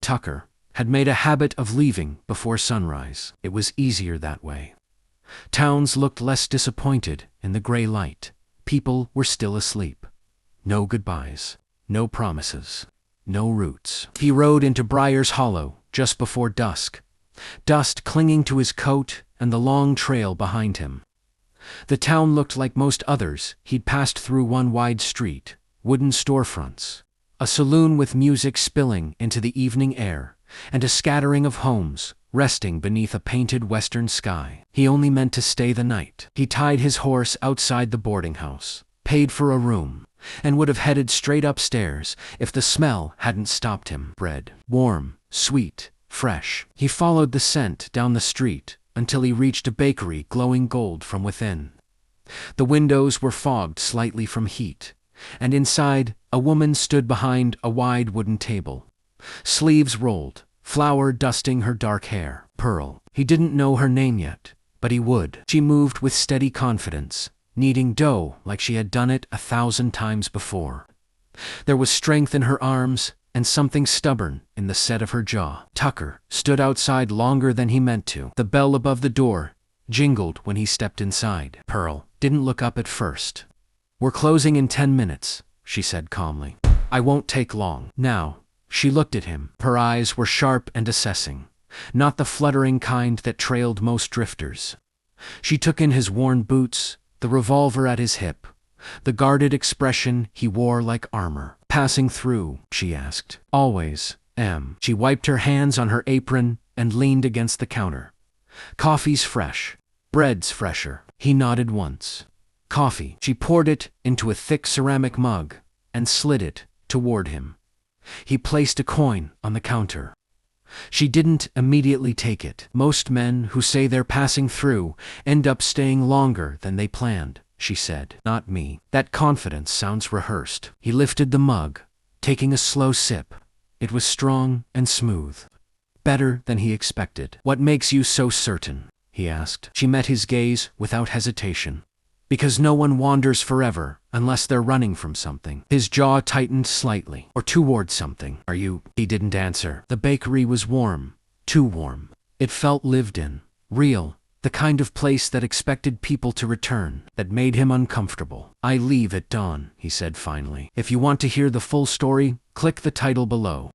Tucker had made a habit of leaving before sunrise. It was easier that way. Towns looked less disappointed in the gray light. People were still asleep. No goodbyes, no promises, no roots. He rode into Briar's Hollow just before dusk, dust clinging to his coat and the long trail behind him. The town looked like most others he'd passed through. One wide street, wooden storefronts, a saloon with music spilling into the evening air, and a scattering of homes resting beneath a painted western sky. He only meant to stay the night. He tied his horse outside the boarding house, paid for a room, and would have headed straight upstairs if the smell hadn't stopped him. Bread, warm, sweet, fresh. He followed the scent down the street until he reached a bakery glowing gold from within. The windows were fogged slightly from heat, and inside a woman stood behind a wide wooden table, sleeves rolled, flour dusting her dark hair. Pearl. He didn't know her name yet, but he would. She moved with steady confidence, kneading dough like she had done it 1,000 times before. There was strength in her arms and something stubborn in the set of her jaw. Tucker stood outside longer than he meant to. The bell above the door jingled when he stepped inside. Pearl didn't look up at first. "We're closing in 10 minutes, she said calmly. "I won't take long." Now, she looked at him. Her eyes were sharp and assessing, not the fluttering kind that trailed most drifters. She took in his worn boots, the revolver at his hip, the guarded expression he wore like armor. "Passing through?" she asked. "Always am." She wiped her hands on her apron and leaned against the counter. "Coffee's fresh. Bread's fresher." He nodded once. "Coffee." She poured it into a thick ceramic mug and slid it toward him. He placed a coin on the counter. She didn't immediately take it. "Most men who say they're passing through end up staying longer than they planned," she said. "Not me." That confidence sounds rehearsed. He lifted the mug, taking a slow sip. It was strong and smooth. Better than he expected. "What makes you so certain?" he asked. She met his gaze without hesitation. "Because no one wanders forever unless they're running from something." His jaw tightened slightly. "Or toward something." "Are you?" He didn't answer. The bakery was warm. Too warm. It felt lived in, real, the kind of place that expected people to return, that made him uncomfortable. "I leave at dawn," he said finally. "If you want to hear the full story, click the title below."